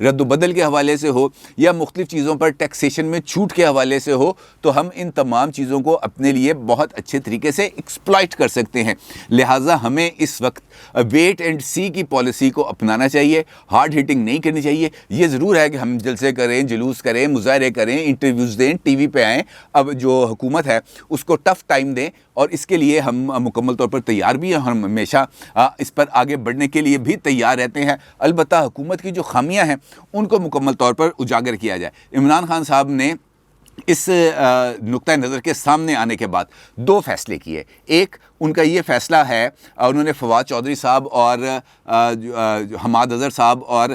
رد و بدل کے حوالے سے ہو یا مختلف چیزوں پر ٹیکسیشن میں چھوٹ کے حوالے سے ہو، تو ہم ان تمام چیزوں کو اپنے لیے بہت اچھے طریقے سے ایکسپلائٹ کر سکتے ہیں۔ لہٰذا ہمیں اس وقت ویٹ اینڈ سی کی پالیسی کو اپنانا چاہیے، ہارڈ ہٹنگ نہیں کرنی چاہیے۔ یہ ضرور ہے کہ ہم جلسے کریں، جلوس کریں، مظاہرے کریں، انٹرویوز دیں، ٹی وی پہ آئیں، اب جو حکومت ہے اس کو ٹف ٹائم دیں، اور اس کے لیے ہم مکمل طور پر تیار بھی ہیں، ہم ہمیشہ اس پر آگے بڑھنے کے لیے بھی تیار رہتے ہیں۔ البتہ حکومت کی جو خامیاں ہیں ان کو مکمل طور پر اجاگر کیا جائے۔ عمران خان صاحب نے اس نقطۂ نظر کے سامنے آنے کے بعد دو فیصلے کیے۔ ایک ان کا یہ فیصلہ ہے، انہوں نے فواد چودھری صاحب اور حماد اظہر صاحب اور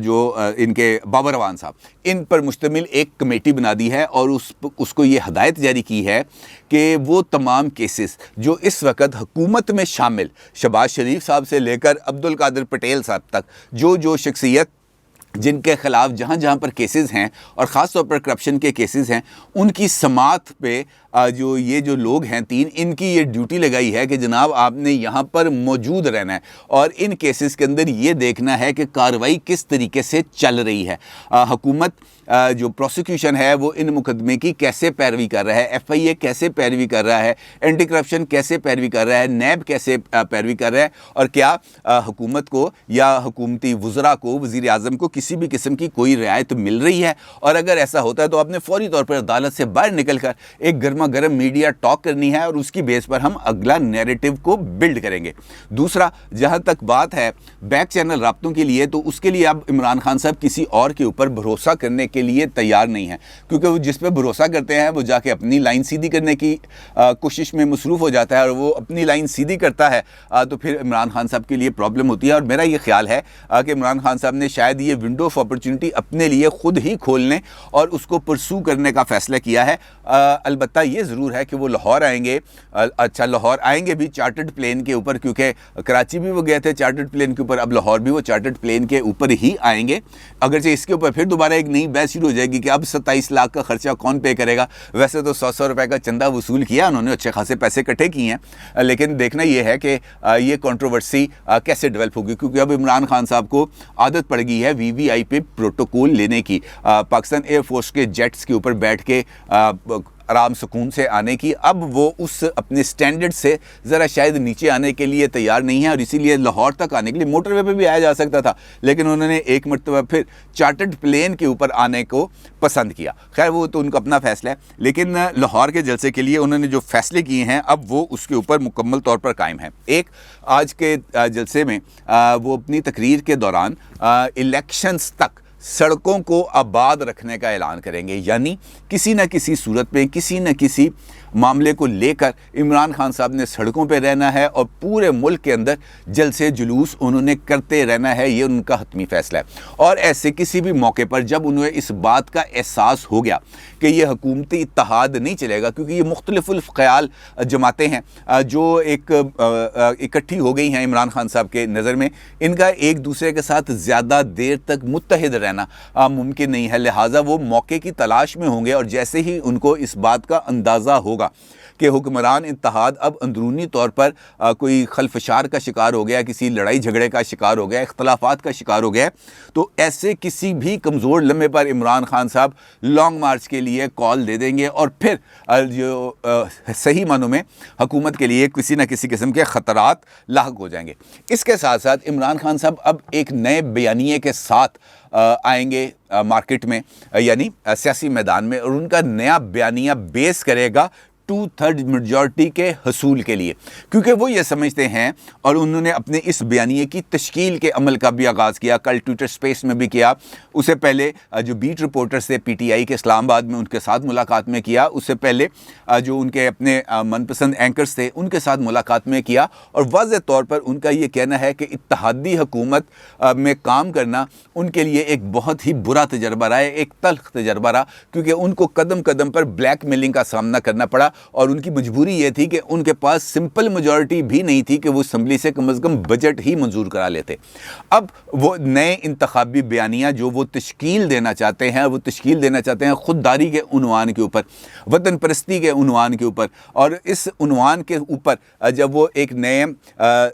جو ان کے بابر اعوان صاحب، ان پر مشتمل ایک کمیٹی بنا دی ہے، اور اس کو یہ ہدایت جاری کی ہے کہ وہ تمام کیسز جو اس وقت حکومت میں شامل شہباز شریف صاحب سے لے کر عبدالقادر پٹیل صاحب تک جو شخصیت جن کے خلاف جہاں جہاں پر کیسز ہیں اور خاص طور پر کرپشن کے کیسز ہیں، ان کی سماعت پہ جو لوگ ہیں تین، ان کی یہ ڈیوٹی لگائی ہے کہ جناب آپ نے یہاں پر موجود رہنا ہے اور ان کیسز کے اندر یہ دیکھنا ہے کہ کارروائی کس طریقے سے چل رہی ہے، حکومت جو پروسیکیوشن ہے وہ ان مقدمے کی کیسے پیروی کر رہا ہے، ایف آئی اے کیسے پیروی کر رہا ہے، اینٹی کرپشن کیسے پیروی کر رہا ہے، نیب کیسے پیروی کر رہا ہے، اور کیا حکومت کو یا حکومتی وزراء کو، وزیر اعظم کو کسی بھی قسم کی کوئی رعایت مل رہی ہے، اور اگر ایسا ہوتا ہے تو آپ نے فوری طور پر عدالت سے باہر نکل کر ایک گرما گرم میڈیا ٹاک کرنی ہے، اور اس کی بیس پر ہم اگلا نیریٹو کو بلڈ کریں گے۔ دوسرا، جہاں تک بات ہے بیک چینل رابطوں کے لیے، تو اس کے لیے اب عمران خان صاحب کسی اور کے اوپر بھروسہ کرنے کے لیے تیار نہیں ہیں، کیونکہ وہ جس پہ بھروسہ کرتے ہیں وہ جا کے اپنی لائن سیدھی کرنے کی کوشش میں مصروف ہو جاتا ہے، اور وہ اپنی لائن سیدھی کرتا ہے تو پھر عمران خان صاحب کے لیے پرابلم ہوتی ہے۔ اور میرا یہ خیال ہے کہ عمران خان صاحب نے شاید یہ ونڈو آف اپرچونٹی اپنے لیے خود ہی کھولنے اور اس کو پرسو کرنے کا فیصلہ کیا ہے۔ البتہ یہ ضرور ہے کہ وہ لاہور آئیں گے، اچھا لاہور آئیں گے بھی چارٹرڈ پلین کے اوپر، کیونکہ کراچی بھی وہ گئے تھے چارٹرڈ پلین کے اوپر، اب لاہور بھی وہ چارٹرڈ پلین کے اوپر ہی آئیں گے، اگرچہ اس کے اوپر پھر دوبارہ ایک نئی بحث شروع ہو جائے گی کہ اب 27 لاکھ کا خرچہ کون پے کرے گا۔ ویسے تو 100 روپے کا چندہ وصول کیا انہوں نے، اچھے خاصے پیسے اکٹھے کیے ہیں، لیکن دیکھنا یہ ہے کہ یہ کنٹروورسی کیسے ڈیولپ ہوگی، کیونکہ اب عمران خان صاحب کو عادت پڑ گئی ہے وی وی آئی پی پروٹوکول لینے کی، پاکستان ایئر فورس کے جیٹس کے اوپر بیٹھ کے آرام سکون سے آنے کی۔ اب وہ اس اپنے سٹینڈرڈ سے ذرا شاید نیچے آنے کے لیے تیار نہیں ہے، اور اسی لیے لاہور تک آنے کے لیے موٹر وے پہ بھی آیا جا سکتا تھا، لیکن انہوں نے ایک مرتبہ پھر چارٹرڈ پلین کے اوپر آنے کو پسند کیا۔ خیر وہ تو ان کا اپنا فیصلہ ہے، لیکن لاہور کے جلسے کے لیے انہوں نے جو فیصلے کیے ہیں اب وہ اس کے اوپر مکمل طور پر قائم ہیں۔ ایک، آج کے جلسے میں وہ اپنی تقریر کے دوران الیکشنز تک سڑکوں کو آباد رکھنے کا اعلان کریں گے، یعنی کسی نہ کسی صورت میں کسی نہ کسی معاملے کو لے کر عمران خان صاحب نے سڑکوں پہ رہنا ہے اور پورے ملک کے اندر جلسے جلوس انہوں نے کرتے رہنا ہے، یہ ان کا حتمی فیصلہ ہے۔ اور ایسے کسی بھی موقع پر جب انہیں اس بات کا احساس ہو گیا کہ یہ حکومتی اتحاد نہیں چلے گا، کیونکہ یہ مختلف الخیال جماعتیں ہیں جو ایک اکٹھی ہو گئی ہیں عمران خان صاحب کے نظر میں، ان کا ایک دوسرے کے ساتھ زیادہ دیر تک متحد رہنا ممکن نہیں ہے، لہٰذا وہ موقع کی تلاش میں ہوں گے، اور جیسے ہی ان کو اس بات کا اندازہ ہوگا کہ حکمران اتحاد اب اندرونی طور پر کوئی خلفشار کا شکار ہو گیا، کسی لڑائی جھگڑے کا شکار ہو گیا، اختلافات کا شکار ہو گیا، تو ایسے کسی بھی کمزور لمحے پر عمران خان صاحب لانگ مارچ کے لیے کال دے دیں گے، اور پھر جو صحیح معنوں میں حکومت کے لیے کسی نہ کسی قسم کے خطرات لاحق ہو جائیں گے۔ اس کے ساتھ ساتھ عمران خان صاحب اب ایک نئے بیانیے کے ساتھ آئیں گے مارکیٹ میں، یعنی سیاسی میدان میں، اور ان کا نیا بیانیہ بیس کرے گا 2/3 میجورٹی کے حصول کے لیے، کیونکہ وہ یہ سمجھتے ہیں، اور انہوں نے اپنے اس بیانیے کی تشکیل کے عمل کا بھی آغاز کیا، کل ٹویٹر سپیس میں بھی کیا، اس سے پہلے جو بیٹ رپورٹرز تھے پی ٹی آئی کے اسلام آباد میں ان کے ساتھ ملاقات میں کیا، اس سے پہلے جو ان کے اپنے من پسند اینکرز تھے ان کے ساتھ ملاقات میں کیا، اور واضح طور پر ان کا یہ کہنا ہے کہ اتحادی حکومت میں کام کرنا ان کے لیے ایک بہت ہی برا تجربہ رہا ہے، ایک تلخ تجربہ رہا، کیونکہ ان کو قدم قدم پر بلیک میلنگ کا سامنا کرنا پڑا، اور ان کی مجبوری یہ تھی کہ ان کے پاس سمپل میجورٹی بھی نہیں تھی کہ وہ اسمبلی سے کم از کم بجٹ ہی منظور کرا لیتے۔ اب وہ نئے انتخابی بیانیہ جو وہ تشکیل دینا چاہتے ہیں، وہ تشکیل دینا چاہتے ہیں خودداری کے عنوان کے اوپر، وطن پرستی کے عنوان کے اوپر، اور اس عنوان کے اوپر جب وہ ایک نئے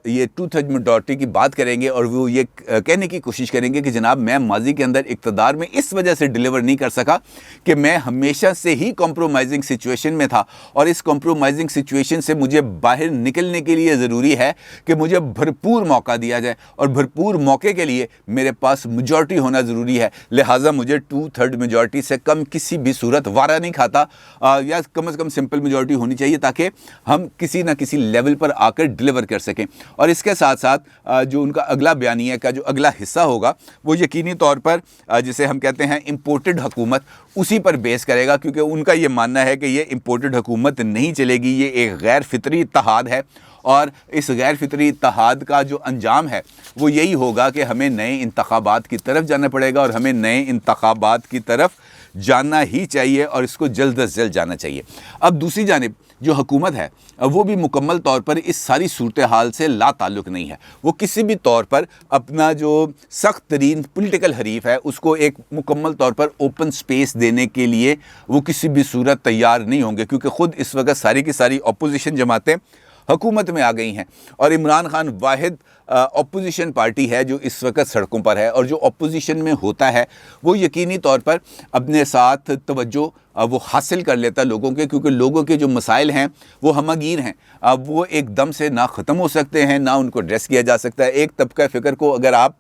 یہ 2/3 میجورٹی کی بات کریں گے اور وہ یہ کہنے کی کوشش کریں گے کہ جناب میں ماضی کے اندر اقتدار میں اس وجہ سے ڈیلیور نہیں کر سکا کہ میں ہمیشہ سے ہی کمپرومائزنگ سچویشن میں تھا، اور اس کمپرومائزنگ سچویشن سے مجھے باہر نکلنے کے لیے ضروری ہے کہ مجھے بھرپور موقع دیا جائے، اور بھرپور موقع کے لیے میرے پاس میجورٹی ہونا ضروری ہے، لہٰذا مجھے 2/3 میجورٹی سے کم کسی بھی صورت وارہ نہیں کھاتا، یا کم از کم سمپل میجورٹی ہونی چاہیے تاکہ ہم کسی نہ کسی لیول پر آ کر ڈیلیور کر سکیں۔ اور اس کے ساتھ ساتھ جو ان کا اگلا بیانیہ کا جو اگلا حصہ ہوگا وہ یقینی طور پر جسے ہم کہتے ہیں امپورٹڈ حکومت، اسی پر بیس کرے گا، کیونکہ ان کا یہ ماننا ہے کہ یہ امپورٹڈ حکومت نہیں چلے گی، یہ ایک غیر فطری اتحاد ہے، اور اس غیر فطری اتحاد کا جو انجام ہے وہ یہی ہوگا کہ ہمیں نئے انتخابات کی طرف جانا پڑے گا، اور ہمیں نئے انتخابات کی طرف جانا ہی چاہیے، اور اس کو جلد از جلد جانا چاہیے۔ اب دوسری جانب جو حکومت ہے وہ بھی مکمل طور پر اس ساری صورتحال سے لا تعلق نہیں ہے، وہ کسی بھی طور پر اپنا جو سخت ترین پولیٹیکل حریف ہے اس کو ایک مکمل طور پر اوپن سپیس دینے کے لیے وہ کسی بھی صورت تیار نہیں ہوں گے، کیونکہ خود اس وقت ساری کی ساری اپوزیشن جماعتیں حکومت میں آ گئی ہیں، اور عمران خان واحد اپوزیشن پارٹی ہے جو اس وقت سڑکوں پر ہے، اور جو اپوزیشن میں ہوتا ہے وہ یقینی طور پر اپنے ساتھ توجہ وہ حاصل کر لیتا ہے لوگوں کے، کیونکہ لوگوں کے جو مسائل ہیں وہ ہمہ گیر ہیں، وہ ایک دم سے نہ ختم ہو سکتے ہیں نہ ان کو ایڈریس کیا جا سکتا ہے۔ ایک طبقہ فکر کو اگر آپ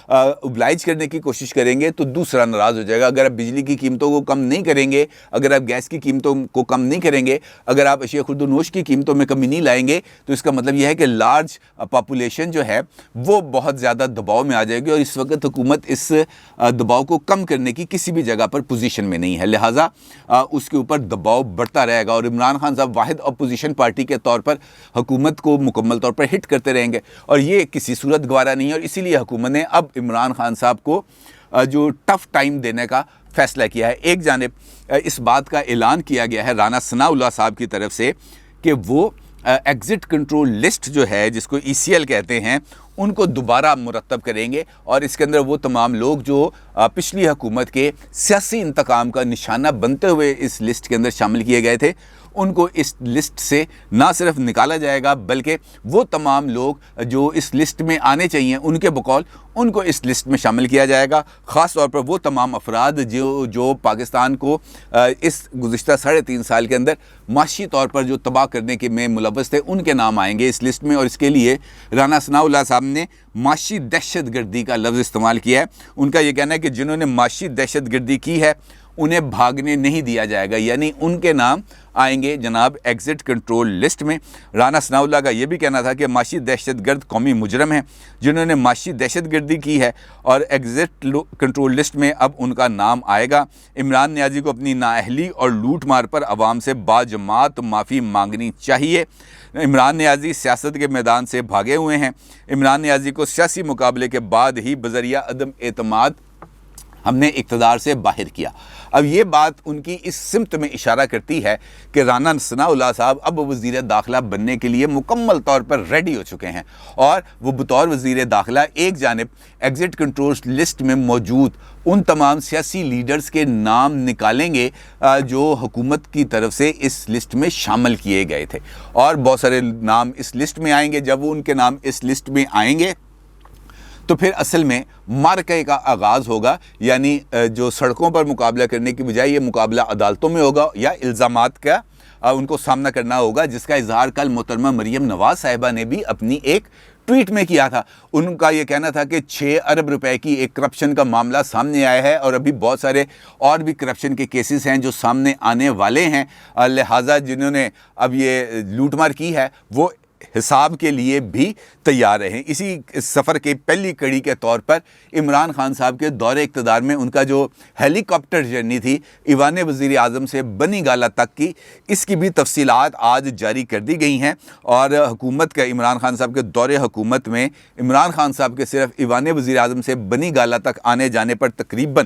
اوبلائج کرنے کی کوشش کریں گے تو دوسرا ناراض ہو جائے گا۔ اگر آپ بجلی کی قیمتوں کو کم نہیں کریں گے، اگر آپ گیس کی قیمتوں کو کم نہیں کریں گے، اگر آپ اشیاء خورد و نوش کی قیمتوں میں کمی نہیں لائیں گے، تو اس کا مطلب یہ ہے کہ لارج پاپولیشن جو ہے وہ بہت زیادہ دباؤ میں آ جائے گی، اور اس وقت حکومت اس دباؤ کو کم کرنے کی کسی بھی جگہ پر پوزیشن میں نہیں ہے، لہٰذا اس کے اوپر دباؤ بڑھتا رہے گا، اور عمران خان صاحب واحد اپوزیشن پارٹی کے طور پر حکومت کو مکمل طور پر ہٹ کرتے رہیں گے، اور یہ کسی صورت گوارا نہیں ہے، اور اسی لیے حکومت نے اب عمران خان صاحب کو جو ٹف ٹائم دینے کا فیصلہ کیا ہے۔ ایک جانب اس بات کا اعلان کیا گیا ہے رانا ثناء اللہ صاحب کی طرف سے کہ وہ ایگزٹ کنٹرول لسٹ جو ہے جس کو ECL کہتے ہیں ان کو دوبارہ مرتب کریں گے، اور اس کے اندر وہ تمام لوگ جو پچھلی حکومت کے سیاسی انتقام کا نشانہ بنتے ہوئے اس لسٹ کے اندر شامل کیے گئے تھے ان کو اس لسٹ سے نہ صرف نکالا جائے گا بلکہ وہ تمام لوگ جو اس لسٹ میں آنے چاہیے ان کے بقول ان کو اس لسٹ میں شامل کیا جائے گا۔ خاص طور پر وہ تمام افراد جو پاکستان کو اس گزشتہ 3.5 سال کے اندر معاشی طور پر جو تباہ کرنے کے میں ملوث تھے ان کے نام آئیں گے اس لسٹ میں، اور اس کے لیے رانا ثناء اللہ صاحب نے معاشی دہشت گردی کا لفظ استعمال کیا ہے۔ ان کا یہ کہنا ہے کہ جنہوں نے معاشی دہشت گردی کی ہے انہیں بھاگنے نہیں دیا جائے گا، یعنی ان کے نام آئیں گے جناب ایگزٹ کنٹرول لسٹ میں۔ رانا ثناء اللہ کا یہ بھی کہنا تھا کہ معاشی دہشت گرد قومی مجرم ہیں جنہوں نے معاشی دہشت گردی کی ہے، اور ایگزٹ کنٹرول لسٹ میں اب ان کا نام آئے گا۔ عمران نیازی کو اپنی نااہلی اور لوٹ مار پر عوام سے باجماعت معافی مانگنی چاہیے۔ عمران نیازی سیاست کے میدان سے بھاگے ہوئے ہیں۔ عمران نیازی کو سیاسی مقابلے کے بعد ہی بذریعہ عدم اعتماد ہم نے اقتدار سے باہر کیا۔ اب یہ بات ان کی اس سمت میں اشارہ کرتی ہے کہ رانا ثناء اللہ صاحب اب وزیر داخلہ بننے کے لیے مکمل طور پر ریڈی ہو چکے ہیں، اور وہ بطور وزیر داخلہ ایک جانب ایگزٹ کنٹرول لسٹ میں موجود ان تمام سیاسی لیڈرز کے نام نکالیں گے جو حکومت کی طرف سے اس لسٹ میں شامل کیے گئے تھے، اور بہت سارے نام اس لسٹ میں آئیں گے۔ جب وہ ان کے نام اس لسٹ میں آئیں گے تو پھر اصل میں معرکے کا آغاز ہوگا، یعنی جو سڑکوں پر مقابلہ کرنے کی بجائے یہ مقابلہ عدالتوں میں ہوگا یا الزامات کا ان کو سامنا کرنا ہوگا، جس کا اظہار کل محترمہ مریم نواز صاحبہ نے بھی اپنی ایک ٹویٹ میں کیا تھا۔ ان کا یہ کہنا تھا کہ 6 ارب روپے کی ایک کرپشن کا معاملہ سامنے آیا ہے، اور ابھی بہت سارے اور بھی کرپشن کے کیسز ہیں جو سامنے آنے والے ہیں، لہٰذا جنہوں نے اب یہ لوٹ مار کی ہے وہ حساب کے لیے بھی تیار رہیں۔ اسی سفر کی پہلی کڑی کے طور پر عمران خان صاحب کے دور اقتدار میں ان کا جو ہیلی کاپٹر جرنی تھی ایوان وزیر اعظم سے بنی گالہ تک کی، اس کی بھی تفصیلات آج جاری کر دی گئی ہیں، اور حکومت کا عمران خان صاحب کے دور حکومت میں عمران خان صاحب کے صرف ایوان وزیر اعظم سے بنی گالہ تک آنے جانے پر تقریباً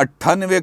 98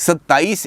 27